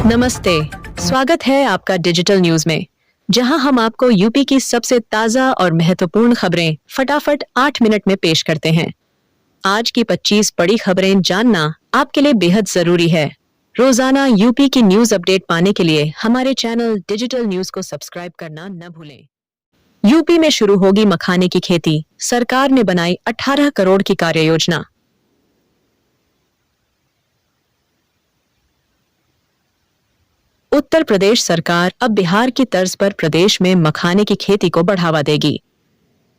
नमस्ते, स्वागत है आपका डिजिटल न्यूज में, जहां हम आपको यूपी की सबसे ताजा और महत्वपूर्ण खबरें फटाफट 8 मिनट में पेश करते हैं। आज की 25 बड़ी खबरें जानना आपके लिए बेहद जरूरी है। रोजाना यूपी की न्यूज अपडेट पाने के लिए हमारे चैनल डिजिटल न्यूज को सब्सक्राइब करना न भूलें। यूपी में शुरू होगी मखाने की खेती, सरकार ने बनाई 18 करोड़ की कार्य योजना। उत्तर प्रदेश सरकार अब बिहार की तर्ज पर प्रदेश में मखाने की खेती को बढ़ावा देगी।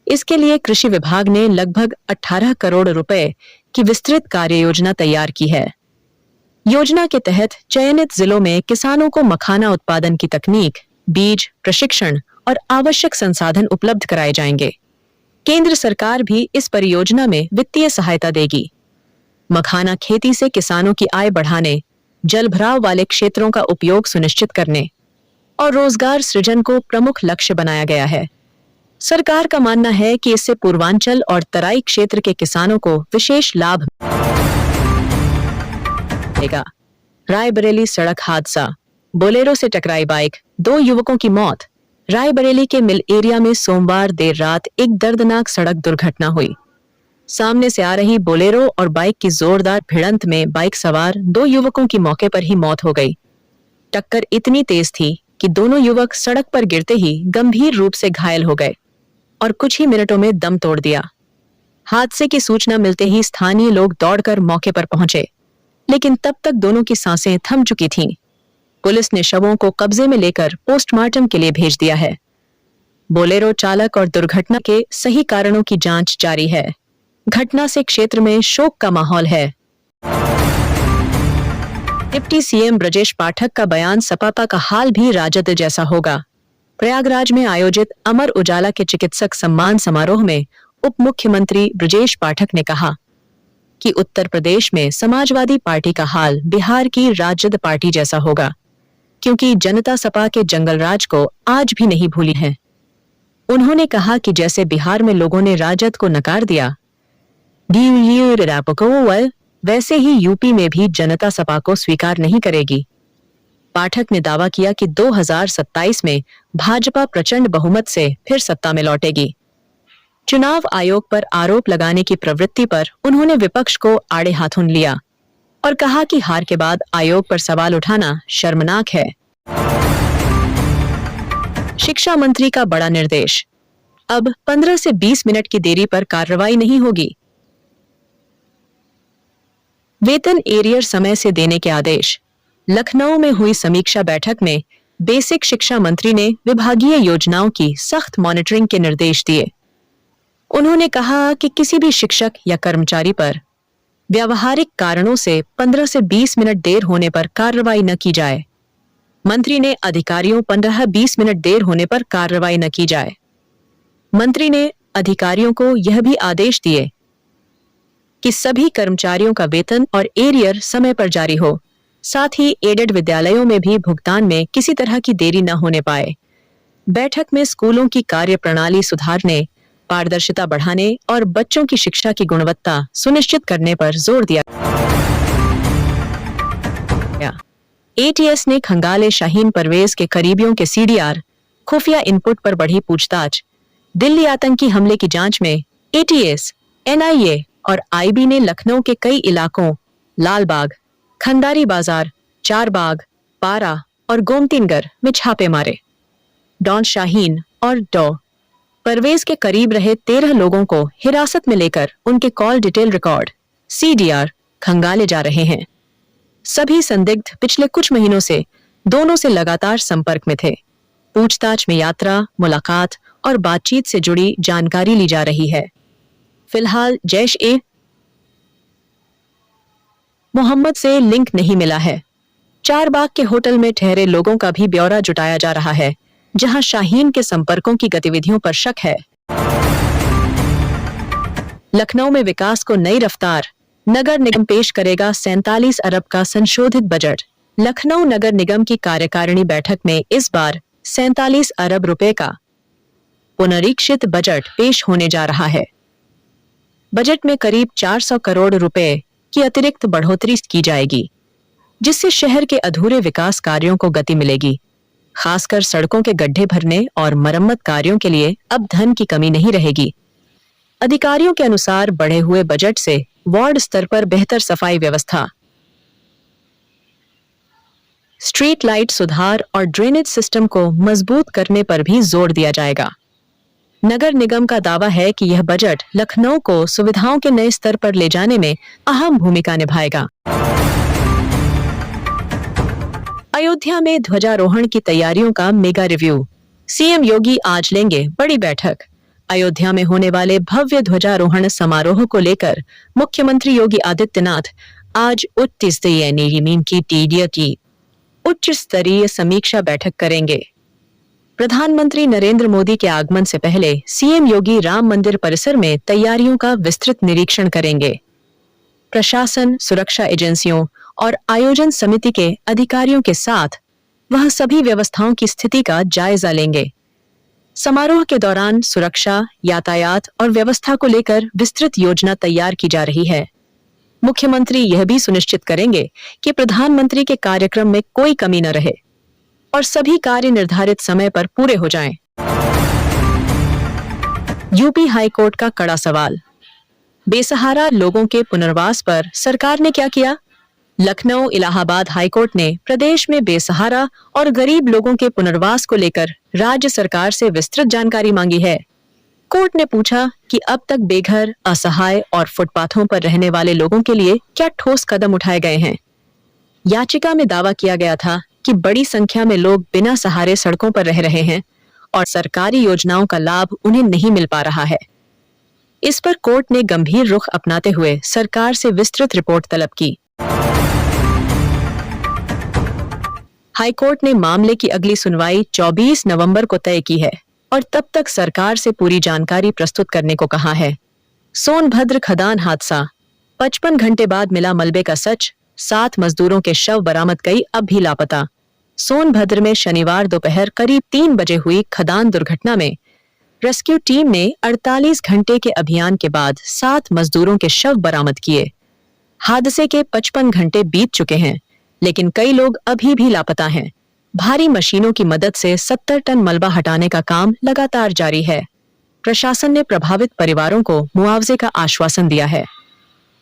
इसके लिए कृषि विभाग ने लगभग 18 करोड़ रुपए की विस्तृत कार्य योजना तैयार की है। योजना के तहत चयनित जिलों में किसानों को मखाना उत्पादन की तकनीक, बीज, प्रशिक्षण और आवश्यक संसाधन उपलब्ध कराए जाएंगे। केंद्र सरकार भी इस परियोजना में वित्तीय सहायता देगी। मखाना खेती से किसानों की आय बढ़ाने, जलभराव वाले क्षेत्रों का उपयोग सुनिश्चित करने और रोजगार सृजन को प्रमुख लक्ष्य बनाया गया है। सरकार का मानना है कि इससे पूर्वांचल और तराई क्षेत्र के किसानों को विशेष लाभ मिलेगा। रायबरेली सड़क हादसा, बोलेरो से टकराई बाइक, 2 युवकों की मौत। रायबरेली के मिल एरिया में सोमवार देर रात एक दर्दनाक सड़क दुर्घटना हुई। सामने से आ रही बोलेरो और बाइक की जोरदार भिड़ंत में बाइक सवार 2 युवकों की मौके पर ही मौत हो गई। टक्कर इतनी तेज थी कि दोनों युवक सड़क पर गिरते ही गंभीर रूप से घायल हो गए और कुछ ही मिनटों में दम तोड़ दिया। हादसे की सूचना मिलते ही स्थानीय लोग दौड़कर मौके पर पहुंचे, लेकिन तब तक दोनों की सांसें थम चुकी थीं। पुलिस ने शवों को कब्जे में लेकर पोस्टमार्टम के लिए भेज दिया है। बोलेरो चालक और दुर्घटना के सही कारणों की जांच जारी है। घटना से क्षेत्र में शोक का माहौल है। डिप्टी सीएम ब्रजेश पाठक का बयान सपापा का हाल भी राजद जैसा होगा। प्रयागराज में आयोजित अमर उजाला के चिकित्सक सम्मान समारोह में उप मुख्यमंत्री ब्रजेश पाठक ने कहा कि उत्तर प्रदेश में समाजवादी पार्टी का हाल बिहार की राजद पार्टी जैसा होगा, क्योंकि जनता सपा के जंगलराज को आज भी नहीं भूली है। उन्होंने कहा कि जैसे बिहार में लोगों ने राजद को नकार दिया, वैसे ही यूपी में भी जनता सपा को स्वीकार नहीं करेगी। पाठक ने दावा किया कि 2027 में भाजपा प्रचंड बहुमत से फिर सत्ता में लौटेगी। चुनाव आयोग पर आरोप लगाने की प्रवृत्ति पर उन्होंने विपक्ष को आड़े हाथों लिया और कहा कि हार के बाद आयोग पर सवाल उठाना शर्मनाक है। शिक्षा मंत्री का बड़ा निर्देश, अब 15 से 20 मिनट की देरी पर कार्रवाई नहीं होगी। वेतन एरियर समय से देने के आदेश। लखनऊ में हुई समीक्षा बैठक में बेसिक शिक्षा मंत्री ने विभागीय योजनाओं की सख्त मॉनिटरिंग के निर्देश दिए। उन्होंने कहा कि किसी भी शिक्षक या कर्मचारी पर व्यावहारिक कारणों से 15 से 20 मिनट देर होने पर कार्रवाई न की जाए। मंत्री ने अधिकारियों 15-20 मिनट देर होने पर कार्रवाई न की जाए। मंत्री ने अधिकारियों को यह भी आदेश दिए कि सभी कर्मचारियों का वेतन और एरियर समय पर जारी हो। साथ ही एडेड विद्यालयों में भी भुगतान में किसी तरह की देरी न होने पाए। बैठक में स्कूलों की कार्य प्रणाली सुधारने, पारदर्शिता बढ़ाने और बच्चों की शिक्षा की गुणवत्ता सुनिश्चित करने पर जोर दिया। एटीएस ने खंगाले शाहीन परवेज के करीबियों के सीडीआर, खुफिया इनपुट पर बढ़ी पूछताछ। दिल्ली आतंकी हमले की जांच में एटीएस, एनआईए और आईबी ने लखनऊ के कई इलाकों लालबाग, खंडारी बाजार, चारबाग, पारा और गोमतीनगर में छापे मारे। डॉन शाहीन और डॉ परवेज के करीब रहे 13 लोगों को हिरासत में लेकर उनके कॉल डिटेल रिकॉर्ड, सीडीआर खंगाले जा रहे हैं। सभी संदिग्ध पिछले कुछ महीनों से दोनों से लगातार संपर्क में थे। पूछताछ में यात्रा, मुलाकात और बातचीत से जुड़ी जानकारी ली जा रही है। फिलहाल जैश-ए मोहम्मद से लिंक नहीं मिला है। चारबाग के होटल में ठहरे लोगों का भी ब्यौरा जुटाया जा रहा है, जहां शाहीन के संपर्कों की गतिविधियों पर शक है। लखनऊ में विकास को नई रफ्तार, नगर निगम पेश करेगा 47 अरब का संशोधित बजट। लखनऊ नगर निगम की कार्यकारिणी बैठक में इस बार 47 अरब रुपए का पुनरीक्षित बजट पेश होने जा रहा है। बजट में करीब 400 करोड़ रुपए की अतिरिक्त बढ़ोतरी की जाएगी। जिससे शहर के अधूरे विकास कार्यों को गति मिलेगी। खासकर सड़कों के गड्ढे भरने और मरम्मत कार्यों के लिए अब धन की कमी नहीं रहेगी। अधिकारियों के अनुसार बढ़े हुए बजट से वार्ड स्तर पर बेहतर सफाई व्यवस्था, स्ट्रीट लाइट सुधार और ड्रेनेज सिस्टम को मजबूत करने पर भी जोर दिया जाएगा। नगर निगम का दावा है कि यह बजट लखनऊ को सुविधाओं के नए स्तर पर ले जाने में अहम भूमिका निभाएगा। अयोध्या में ध्वजारोहण की तैयारियों का मेगा रिव्यू। सीएम योगी आज लेंगे बड़ी बैठक। अयोध्या में होने वाले भव्य ध्वजारोहण समारोह को लेकर मुख्यमंत्री योगी आदित्यनाथ आज उच्च स्तरीय समीक्षा बैठक करेंगे। प्रधानमंत्री नरेंद्र मोदी के आगमन से पहले सीएम योगी राम मंदिर परिसर में तैयारियों का विस्तृत निरीक्षण करेंगे। प्रशासन, सुरक्षा एजेंसियों और आयोजन समिति के अधिकारियों के साथ वह सभी व्यवस्थाओं की स्थिति का जायजा लेंगे। समारोह के दौरान सुरक्षा, यातायात और व्यवस्था को लेकर विस्तृत योजना तैयार की जा रही है। मुख्यमंत्री यह भी सुनिश्चित करेंगे कि प्रधानमंत्री के कार्यक्रम में कोई कमी न रहे और सभी कार्य निर्धारित समय पर पूरे हो जाएं। यूपी हाईकोर्ट का कड़ा सवाल। बेसहारा लोगों के पुनर्वास पर सरकार ने क्या किया? लखनऊ इलाहाबाद हाईकोर्ट ने प्रदेश में बेसहारा और गरीब लोगों के पुनर्वास को लेकर राज्य सरकार से विस्तृत जानकारी मांगी है। कोर्ट ने पूछा कि अब तक बेघर, असहाय और फुटपाथों पर रहने वाले लोगों के लिए क्या ठोस कदम उठाए गए हैं। याचिका में दावा किया गया था कि बड़ी संख्या में लोग बिना सहारे सड़कों पर रह रहे हैं और सरकारी योजनाओं का लाभ उन्हें नहीं मिल पा रहा है। इस पर कोर्ट ने गंभीर रुख अपनाते हुए सरकार से विस्तृत रिपोर्ट तलब की। हाईकोर्ट ने मामले की अगली सुनवाई 24 नवंबर को तय की है और तब तक सरकार से पूरी जानकारी प्रस्तुत करने को कहा है। सोनभद्र खदान हादसा, 55 घंटे बाद मिला मलबे का सच, 7 मजदूरों के शव बरामद, कई अब भी लापता। सोनभद्र में शनिवार दोपहर करीब 3 बजे हुई खदान दुर्घटना में रेस्क्यू टीम ने 48 घंटे के अभियान के बाद 7 मजदूरों के शव बरामद किए। हादसे के 55 घंटे बीत चुके हैं, लेकिन कई लोग अभी भी लापता हैं। भारी मशीनों की मदद से 70 टन मलबा हटाने का काम लगातार जारी है। प्रशासन ने प्रभावित परिवारों को मुआवजे का आश्वासन दिया है।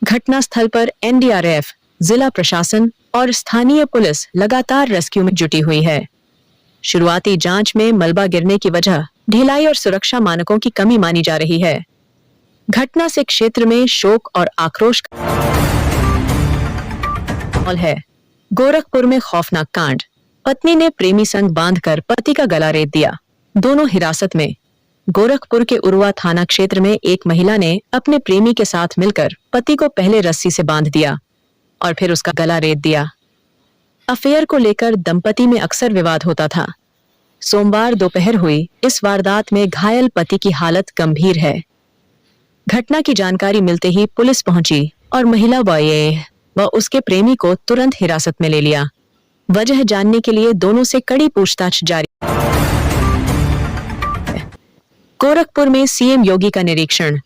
घटना स्थल पर एनडीआरएफ, जिला प्रशासन और स्थानीय पुलिस लगातार रेस्क्यू में जुटी हुई है। शुरुआती जांच में मलबा गिरने की वजह ढिलाई और सुरक्षा मानकों की कमी मानी जा रही है। घटना से क्षेत्र में शोक और आक्रोश है। गोरखपुर में खौफनाक कांड, पत्नी ने प्रेमी संग बांधकर पति का गला रेत दिया, दोनों हिरासत में। गोरखपुर के उरुआ थाना क्षेत्र में एक महिला ने अपने प्रेमी के साथ मिलकर पति को पहले रस्सी से बांध दिया और फिर उसका गला रेत दिया। अफेयर को लेकर दंपति में अक्सर विवाद होता था। सोमवार दोपहर हुई इस वारदात में घायल पति की हालत गंभीर है। घटना की जानकारी मिलते ही पुलिस पहुंची और महिला व उसके प्रेमी को तुरंत हिरासत में ले लिया। वजह जानने के लिए दोनों से कड़ी पूछताछ जारी। गोरखपुर में सीएम योगी का निरीक्षण।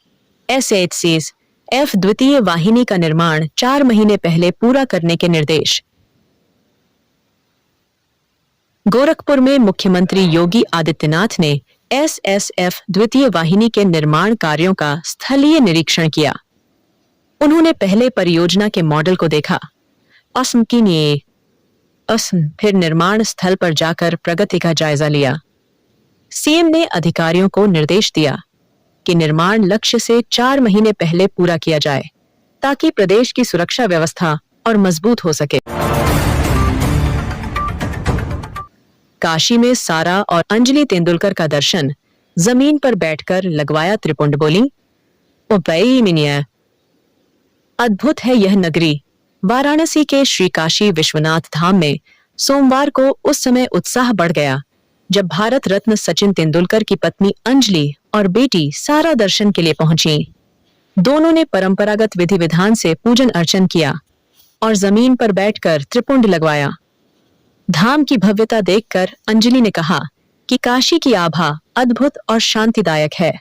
एसएचसीज एफ द्वितीय वाहिनी का निर्माण 4 महीने पहले पूरा करने के निर्देश। गोरखपुर में मुख्यमंत्री योगी आदित्यनाथ ने एसएसएफ द्वितीय वाहिनी के निर्माण कार्यों का स्थलीय निरीक्षण किया। उन्होंने पहले परियोजना के मॉडल को देखा, फिर निर्माण स्थल पर जाकर प्रगति का जायजा लिया। सीएम ने अधिकारियों को निर्देश दिया कि निर्माण लक्ष्य से 4 महीने पहले पूरा किया जाए ताकि प्रदेश की सुरक्षा व्यवस्था और मजबूत हो सके। काशी में सारा और अंजलि तेंदुलकर का दर्शन, जमीन पर बैठकर लगवाया त्रिपुंड, बोली अद्भुत है यह नगरी। वाराणसी के श्री काशी विश्वनाथ धाम में सोमवार को उस समय उत्साह बढ़ गया जब भारत रत्न सचिन तेंदुलकर की पत्नी अंजलि और बेटी सारा दर्शन के लिए पहुंची। दोनों ने परंपरागत विधि विधान से पूजन अर्चन किया और जमीन पर बैठकर त्रिपुंड लगवाया। धाम की भव्यता देखकर अंजलि ने कहा कि काशी की आभा अद्भुत और शांतिदायक है।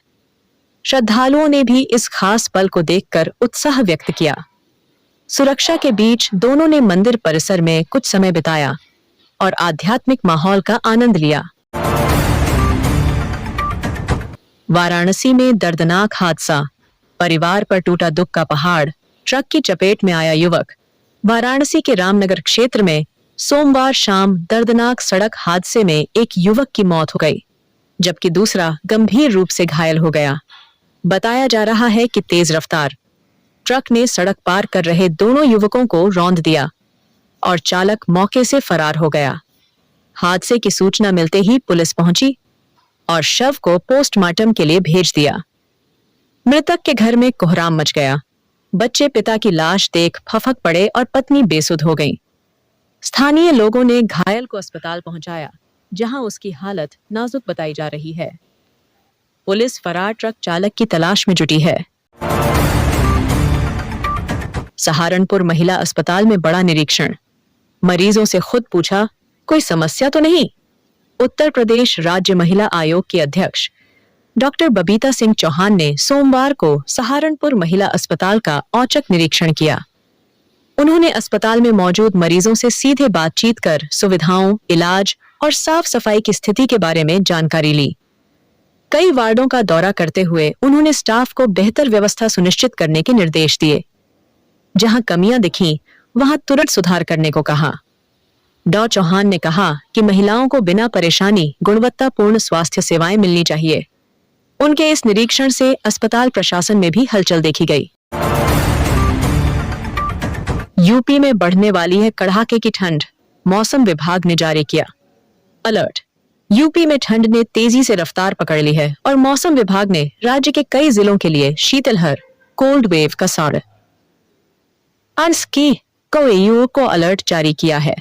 श्रद्धालुओं ने भी इस खास पल को देखकर उत्साह व्यक्त किया। सुरक्षा के बीच दोनों ने मंदिर परिसर में कुछ समय बिताया और आध्यात्मिक माहौल का आनंद लिया। वाराणसी में दर्दनाक हादसा, परिवार पर टूटा दुख का पहाड़, ट्रक की चपेट में आया युवक। वाराणसी के रामनगर क्षेत्र में सोमवार शाम दर्दनाक सड़क हादसे में एक युवक की मौत हो गई, जबकि दूसरा गंभीर रूप से घायल हो गया। बताया जा रहा है कि तेज रफ्तार ट्रक ने सड़क पार कर रहे दोनों युवकों को रौंद दिया और चालक मौके से फरार हो गया। हादसे की सूचना मिलते ही पुलिस पहुंची और शव को पोस्टमार्टम के लिए भेज दिया। मृतक के घर में कोहराम मच गया। बच्चे पिता की लाश देख फफक पड़े और पत्नी बेसुध हो गई। स्थानीय लोगों ने घायल को अस्पताल पहुंचाया, जहां उसकी हालत नाजुक बताई जा रही है। पुलिस फरार ट्रक चालक की तलाश में जुटी है। सहारनपुर महिला अस्पताल में बड़ा निरीक्षण, मरीजों से खुद पूछा, कोई समस्या तो नहीं? उत्तर प्रदेश राज्य महिला आयोग की अध्यक्ष डॉक्टर बबीता सिंह चौहान ने सोमवार को सहारनपुर महिला अस्पताल का औचक निरीक्षण किया। उन्होंने अस्पताल में मौजूद मरीजों से सीधे बातचीत कर सुविधाओं, इलाज और साफ सफाई की स्थिति के बारे में जानकारी ली। कई वार्डों का दौरा करते हुए उन्होंने स्टाफ को बेहतर व्यवस्था सुनिश्चित करने के निर्देश दिए। जहां कमियां दिखीं, वहां तुरंत सुधार करने को कहा। डॉ चौहान ने कहा कि महिलाओं को बिना परेशानी गुणवत्तापूर्ण स्वास्थ्य सेवाएं मिलनी चाहिए। उनके इस निरीक्षण से अस्पताल प्रशासन में भी हलचल देखी गई। यूपी में बढ़ने वाली है कड़ाके की ठंड, मौसम विभाग ने जारी किया अलर्ट। यूपी में ठंड ने तेजी से रफ्तार पकड़ ली है और मौसम विभाग ने राज्य के कई जिलों के लिए शीतलहर, कोल्ड वेव का साड़ को अलर्ट जारी किया है।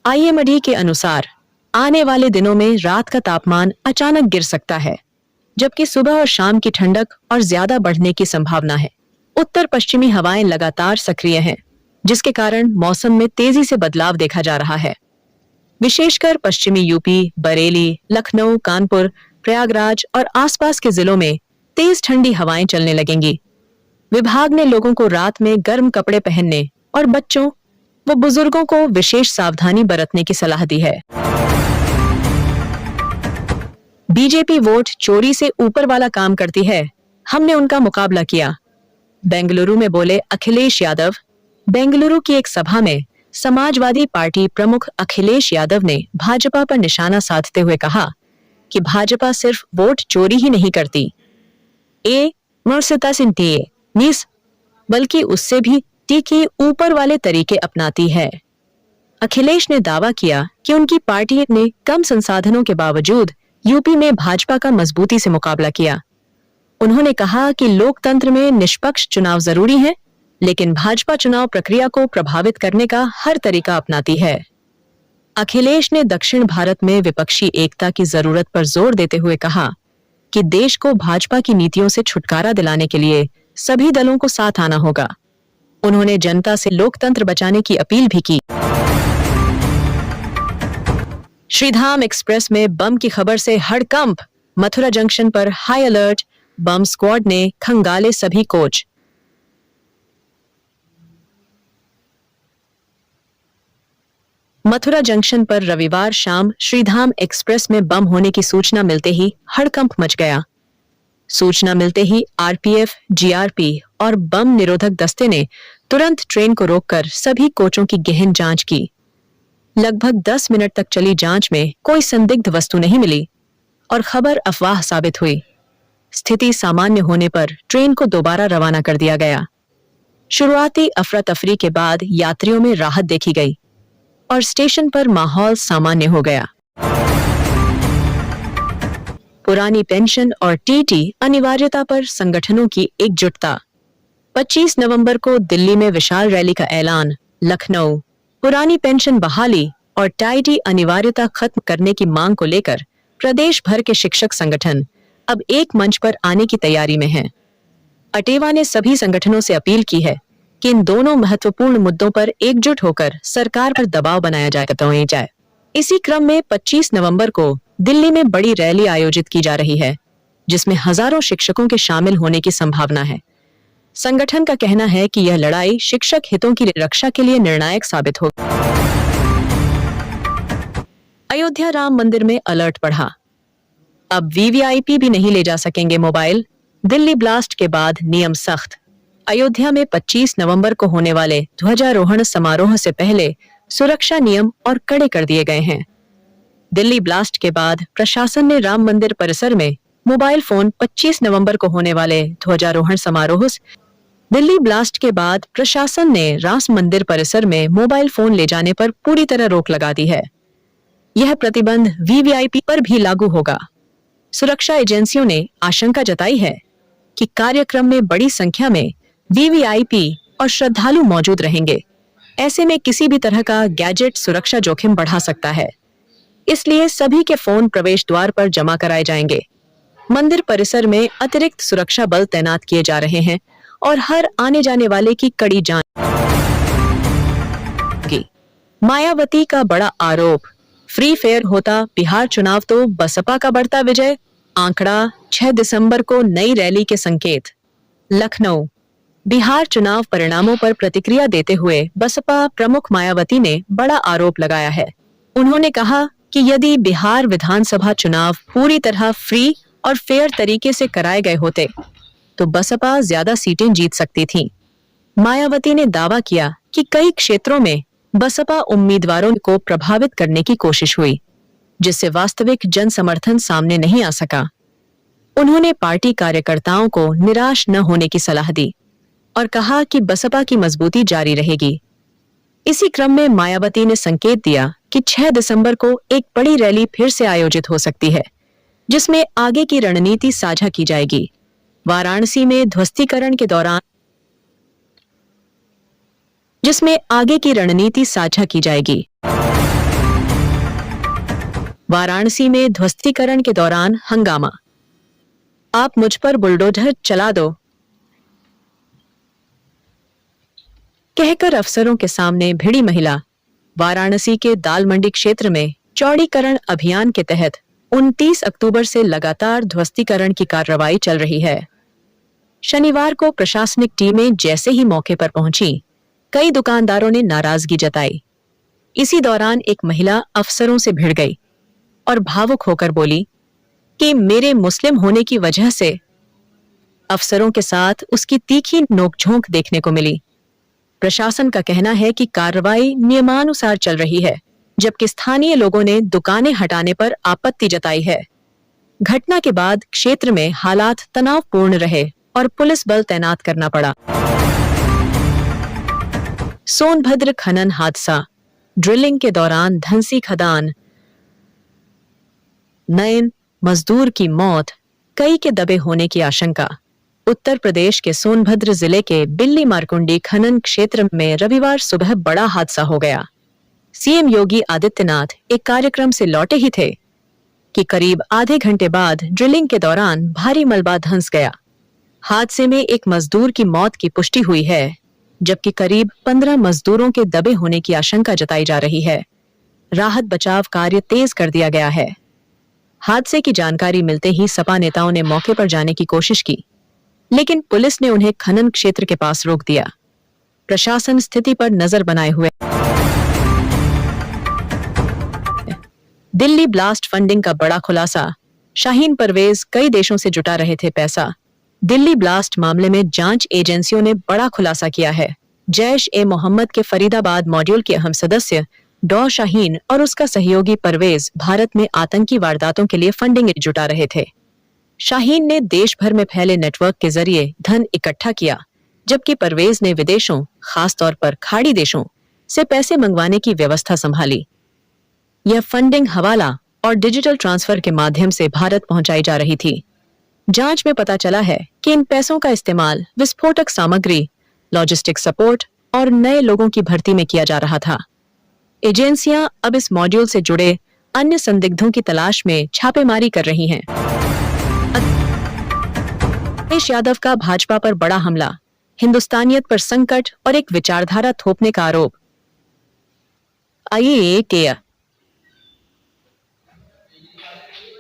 आईएमडी के अनुसार आने वाले दिनों में रात का तापमान अचानक गिर सकता है, जबकि सुबह और शाम की ठंडक और ज्यादा बढ़ने की संभावना है। उत्तर पश्चिमी हवाएं लगातार सक्रिय हैं, जिसके कारण मौसम में तेजी से बदलाव देखा जा रहा है। विशेषकर पश्चिमी यूपी, बरेली, लखनऊ, कानपुर, प्रयागराज और आसपास के जिलों में तेज ठंडी हवाएं चलने लगेंगी। विभाग ने लोगों को रात में गर्म कपड़े पहनने और बच्चों व बुजुर्गों को विशेष सावधानी बरतने की सलाह दी है। बीजेपी वोट चोरी से ऊपर वाला काम करती है, हमने उनका मुकाबला किया, बेंगलुरु में बोले अखिलेश यादव। बेंगलुरु की एक सभा में समाजवादी पार्टी प्रमुख अखिलेश यादव ने भाजपा पर निशाना साधते हुए कहा कि भाजपा सिर्फ वोट चोरी ही नहीं करती, बल्कि उससे भी तीखे ऊपर वाले तरीके अपनाती है। अखिलेश ने दावा किया कि उनकी पार्टी ने कम संसाधनों के बावजूद यूपी में भाजपा का मजबूती से मुकाबला किया। उन्होंने कहा कि लोकतंत्र में निष्पक्ष चुनाव जरूरी है, लेकिन भाजपा चुनाव प्रक्रिया को प्रभावित करने का हर तरीका अपनाती है। अखिलेश ने दक्षिण भारत में विपक्षी एकता की जरूरत पर जोर देते हुए कहा कि देश को भाजपा की नीतियों से छुटकारा दिलाने के लिए सभी दलों को साथ आना होगा। उन्होंने जनता से लोकतंत्र बचाने की अपील भी की। श्रीधाम एक्सप्रेस में बम की खबर से हड़कंप, मथुरा जंक्शन पर हाई अलर्ट, बम स्क्वाड ने खंगाले सभी कोच। मथुरा जंक्शन पर रविवार शाम श्रीधाम एक्सप्रेस में बम होने की सूचना मिलते ही हड़कंप मच गया। सूचना मिलते ही आरपीएफ, जीआरपी और बम निरोधक दस्ते ने तुरंत ट्रेन को रोककर सभी कोचों की गहन जांच की। लगभग 10 मिनट तक चली जांच में कोई संदिग्ध वस्तु नहीं मिली और खबर अफवाह साबित हुई। स्थिति सामान्य होने पर ट्रेन को दोबारा रवाना कर दिया गया। शुरुआती अफरा तफरी के बाद यात्रियों में राहत देखी गई और स्टेशन पर माहौल सामान्य हो गया। पुरानी पेंशन और टीटी अनिवार्यता पर संगठनों की एकजुटता। 25 नवंबर को दिल्ली में विशाल रैली का ऐलान। लखनऊ, पुरानी पेंशन बहाली और टीटी अनिवार्यता खत्म करने की मांग को लेकर प्रदेश भर के शिक्षक संगठन अब एक मंच पर आने की तैयारी में हैं। अटेवा ने सभी संगठनों से अपील की है कि इन दोनों महत्वपूर्ण मुद्दों पर एकजुट होकर सरकार पर दबाव बनाया जाए। इसी क्रम में 25 नवंबर को दिल्ली में बड़ी रैली आयोजित की जा रही है, जिसमें हजारों शिक्षकों के शामिल होने की संभावना है। संगठन का कहना है कि यह लड़ाई शिक्षक हितों की रक्षा के लिए निर्णायक साबित होगी। अयोध्या राम मंदिर में अलर्ट बढ़ा। अब वीवीआईपी भी नहीं ले जा सकेंगे मोबाइल। दिल्ली ब्लास्ट के बाद नियम सख्त। अयोध्या में 25 नवंबर को होने वाले ध्वजारोहण समारोह से पहले सुरक्षा नियम और कड़े कर दिए गए हैं। दिल्ली ब्लास्ट के बाद प्रशासन ने राम मंदिर परिसर में मोबाइल फोन 25 नवंबर को होने वाले ध्वजारोहण समारोह दिल्ली ब्लास्ट के बाद प्रशासन ने राम मंदिर परिसर में मोबाइल फोन ले जाने पर पूरी तरह रोक लगा दी है। यह प्रतिबंध वीवीआईपी पर भी लागू होगा। सुरक्षा एजेंसियों ने आशंका जताई है कि कार्यक्रम में बड़ी संख्या में वीवीआईपी और श्रद्धालु मौजूद रहेंगे। ऐसे में किसी भी तरह का गैजेट सुरक्षा जोखिम बढ़ा सकता है। इसलिए सभी के फोन प्रवेश द्वार पर जमा कराए जाएंगे। मंदिर परिसर में अतिरिक्त सुरक्षा बल तैनात किए जा रहे हैं और हर आने जाने वाले की कड़ी जांच की। मायावती का बड़ा आरोप, फ्री फेयर होता बिहार चुनाव तो बसपा का बढ़ता विजय। आंकड़ा 6 दिसंबर को नई रैली के संकेत। लखनऊ, बिहार चुनाव परिणामों पर प्रतिक्रिया देते हुए बसपा प्रमुख मायावती ने बड़ा आरोप लगाया है। उन्होंने कहा कि यदि बिहार विधानसभा चुनाव पूरी तरह फ्री और फेयर तरीके से कराए गए होते तो बसपा ज्यादा सीटें जीत सकती थी। मायावती ने दावा किया कि कई क्षेत्रों में बसपा उम्मीदवारों को प्रभावित करने की कोशिश हुई, जिससे वास्तविक जन समर्थन सामने नहीं आ सका। उन्होंने पार्टी कार्यकर्ताओं को निराश न होने की सलाह दी और कहा कि बसपा की मजबूती जारी रहेगी। इसी क्रम में मायावती ने संकेत दिया कि 6 दिसंबर को एक बड़ी रैली फिर से आयोजित हो सकती है, जिसमें आगे की रणनीति साझा की जाएगी। वाराणसी में ध्वस्तीकरण के दौरान वाराणसी में ध्वस्तीकरण के दौरान हंगामा। आप मुझ पर बुलडोजर चला दो कहकर अफसरों के सामने भिड़ी महिला। वाराणसी के दाल मंडी क्षेत्र में चौड़ीकरण अभियान के तहत 29 अक्टूबर से लगातार ध्वस्तीकरण की कार्रवाई चल रही है। शनिवार को प्रशासनिक टीमें जैसे ही मौके पर पहुंची, कई दुकानदारों ने नाराजगी जताई। इसी दौरान एक महिला अफसरों से भिड़ गई और भावुक होकर बोली कि मेरे मुस्लिम होने की वजह से अफसरों के साथ उसकी तीखी नोकझोंक देखने को मिली। प्रशासन का कहना है कि कार्रवाई नियमानुसार चल रही है, जबकि स्थानीय लोगों ने दुकानें हटाने पर आपत्ति जताई है। घटना के बाद क्षेत्र में हालात तनावपूर्ण रहे और पुलिस बल तैनात करना पड़ा। सोनभद्र खनन हादसा, ड्रिलिंग के दौरान धंसी खदान, नए मजदूर की मौत, कई के दबे होने की आशंका। उत्तर प्रदेश के सोनभद्र जिले के बिल्ली मारकुंडी खनन क्षेत्र में रविवार सुबह बड़ा हादसा हो गया। सीएम योगी आदित्यनाथ एक कार्यक्रम से लौटे ही थे कि करीब आधे घंटे बाद ड्रिलिंग के दौरान भारी मलबा धंस गया। हादसे में एक मजदूर की मौत की पुष्टि हुई है, जबकि करीब 15 मजदूरों के दबे होने की आशंका जताई जा रही है। राहत बचाव कार्य तेज कर दिया गया है। हादसे की जानकारी मिलते ही सपा नेताओं ने मौके पर जाने की कोशिश की, लेकिन पुलिस ने उन्हें खनन क्षेत्र के पास रोक दिया। प्रशासन स्थिति पर नजर बनाए हुए। दिल्ली ब्लास्ट फंडिंग का बड़ा खुलासा, शाहीन परवेज कई देशों से जुटा रहे थे पैसा। दिल्ली ब्लास्ट मामले में जांच एजेंसियों ने बड़ा खुलासा किया है। जैश-ए-मोहम्मद के फरीदाबाद मॉड्यूल के अहम सदस्य डॉ शाहीन और उसका सहयोगी परवेज भारत में आतंकी वारदातों के लिए फंडिंग जुटा रहे थे। शाहीन ने देश भर में फैले नेटवर्क के जरिए धन इकट्ठा किया, जबकि परवेज ने विदेशों, खासतौर पर खाड़ी देशों से पैसे मंगवाने की व्यवस्था संभाली। यह फंडिंग हवाला और डिजिटल ट्रांसफर के माध्यम से भारत पहुंचाई जा रही थी। जांच में पता चला है कि इन पैसों का इस्तेमाल विस्फोटक सामग्री, लॉजिस्टिक सपोर्ट और नए लोगों की भर्ती में किया जा रहा था। एजेंसियां अब इस मॉड्यूल से जुड़े अन्य संदिग्धों की तलाश में छापेमारी कर रही हैं। अखिलेश यादव का भाजपा पर बड़ा हमला, हिंदुस्तानियत पर संकट और एक विचारधारा थोपने का आरोप। आइए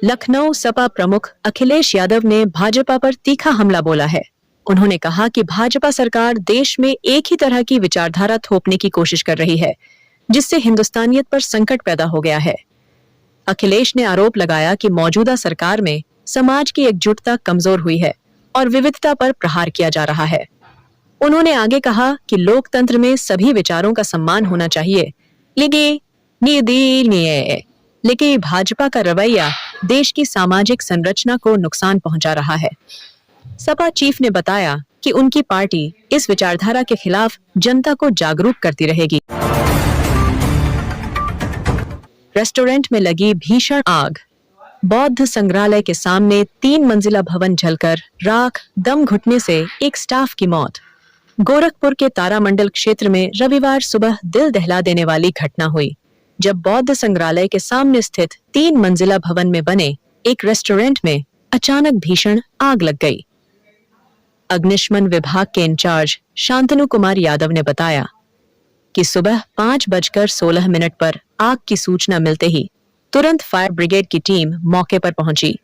लखनऊ सपा प्रमुख अखिलेश यादव ने भाजपा पर तीखा हमला बोला है। उन्होंने कहा कि भाजपा सरकार देश में एक ही तरह की विचारधारा थोपने की कोशिश कर रही है, जिससे हिंदुस्तानियत पर संकट पैदा हो गया है। अखिलेश ने आरोप लगाया कि मौजूदा सरकार में समाज की एकजुटता कमजोर हुई है और विविधता पर प्रहार किया जा रहा है। उन्होंने आगे कहा कि लोकतंत्र में सभी विचारों का सम्मान होना चाहिए, लेकिन भाजपा का रवैया देश की सामाजिक संरचना को नुकसान पहुंचा रहा है। सपा चीफ ने बताया कि उनकी पार्टी इस विचारधारा के खिलाफ जनता को जागरूक करती रहेगी। रेस्टोरेंट में लगी भीषण आग, बौद्ध संग्रहालय के सामने 3 मंजिला भवन जलकर राख, दम घुटने से एक स्टाफ की मौत। गोरखपुर के तारामंडल क्षेत्र में रविवार सुबह दिल दहला देने वाली घटना हुई, जब बौद्ध संग्रहालय के सामने स्थित 3 मंजिला भवन में बने एक रेस्टोरेंट में अचानक भीषण आग लग गई। अग्निशमन विभाग के इंचार्ज शांतनु कुमार यादव ने बताया कि सुबह 5:16 पर आग की सूचना मिलते ही तुरंत फायर ब्रिगेड की टीम मौके पर पहुंची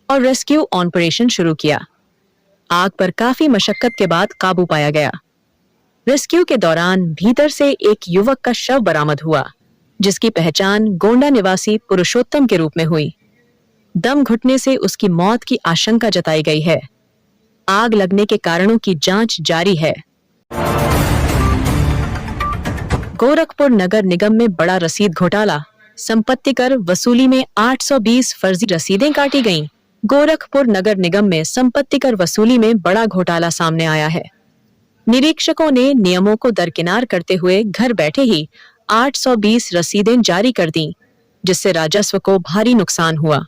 और रेस्क्यू ऑपरेशन शुरू किया। आग पर काफी मशक्कत के बाद काबू पाया गया। रेस्क्यू के दौरान भीतर से एक युवक का शव बरामद हुआ, जिसकी पहचान गोंडा निवासी पुरुषोत्तम के रूप में हुई। दम घुटने से उसकी मौत की आशंका जताई गई है। आग लगने के कारणों की जांच जारी है। गोरखपुर नगर निगम में बड़ा रसीद घोटाला, संपत्ति कर वसूली में 820 फर्जी रसीदें काटी गईं। गोरखपुर नगर निगम में संपत्ति कर वसूली में बड़ा घोटाला सामने आया है। निरीक्षकों ने नियमों को दरकिनार करते हुए घर बैठे ही 820 रसीदें जारी कर दी, जिससे राजस्व को भारी नुकसान हुआ।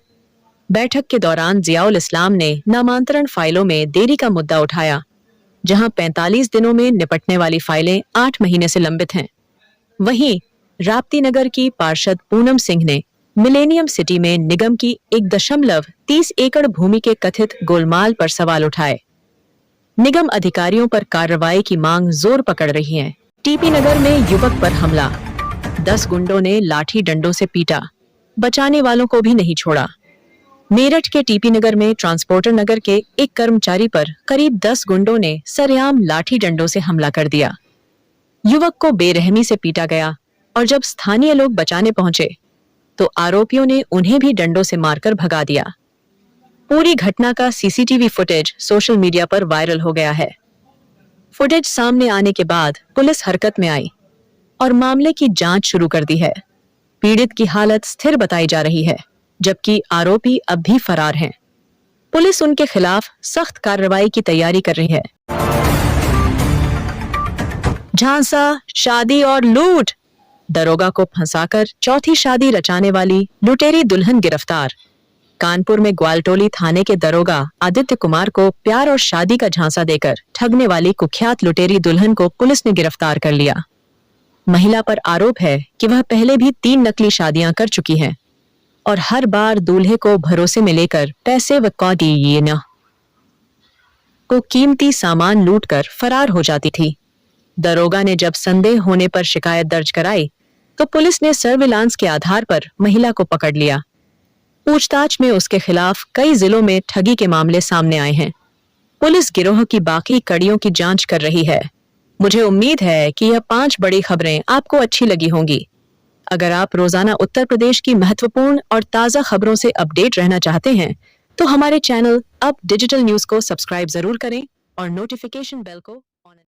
बैठक के दौरान जियाउल इस्लाम ने नामांतरण फाइलों में देरी का मुद्दा उठाया, जहां 45 दिनों में निपटने वाली फाइलें 8 महीने से लंबित हैं। वहीं राप्ती नगर की पार्षद पूनम सिंह ने मिलेनियम सिटी में निगम की 1.30 एकड़ भूमि के कथित गोलमाल पर सवाल उठाए। निगम अधिकारियों पर कार्रवाई की मांग जोर पकड़ रही है। टीपी नगर में युवक पर हमला, 10 गुंडों ने लाठी डंडों से पीटा, बचाने वालों को भी नहीं छोड़ा। मेरठ के टीपी नगर में ट्रांसपोर्टर नगर के एक कर्मचारी पर करीब 10 गुंडों ने सरेआम लाठी डंडों से हमला कर दिया। युवक को बेरहमी से पीटा गया और जब स्थानीय लोग बचाने पहुंचे तो आरोपियों ने उन्हें भी डंडों से मारकर भगा दिया। पूरी घटना का सीसीटीवी फुटेज सोशल मीडिया पर वायरल हो गया है। फुटेज सामने आने के बाद पुलिस हरकत में आई और मामले की जांच शुरू कर दी है। पीड़ित की हालत स्थिर बताई जा रही है, जबकि आरोपी अब भी फरार हैं। पुलिस उनके खिलाफ सख्त कार्रवाई की तैयारी कर रही है। झांसा, शादी और लूट, दरोगा को फंसाकर चौथी शादी रचाने वाली लुटेरी दुल्हन गिरफ्तार। कानपुर में ग्वालटोली थाने के दरोगा आदित्य कुमार को प्यार और शादी का झांसा देकर ठगने वाली कुख्यात लुटेरी दुल्हन को पुलिस ने गिरफ्तार कर लिया। महिला पर आरोप है कि वह पहले भी 3 नकली शादियां कर चुकी है और हर बार दूल्हे को भरोसे में लेकर पैसे व को कीमती सामान लूटकर फरार हो जाती थी। दरोगा ने जब संदेह होने पर शिकायत दर्ज कराई तो पुलिस ने सर्विलांस के आधार पर महिला को पकड़ लिया। पूछताछ में उसके खिलाफ कई जिलों में ठगी के मामले सामने आए हैं। पुलिस गिरोह की बाकी कड़ियों की जांच कर रही है। मुझे उम्मीद है कि यह 5 बड़ी खबरें आपको अच्छी लगी होंगी। अगर आप रोजाना उत्तर प्रदेश की महत्वपूर्ण और ताजा खबरों से अपडेट रहना चाहते हैं, तो हमारे चैनल अब डिजिटल न्यूज को सब्सक्राइब जरूर करें और नोटिफिकेशन बेल को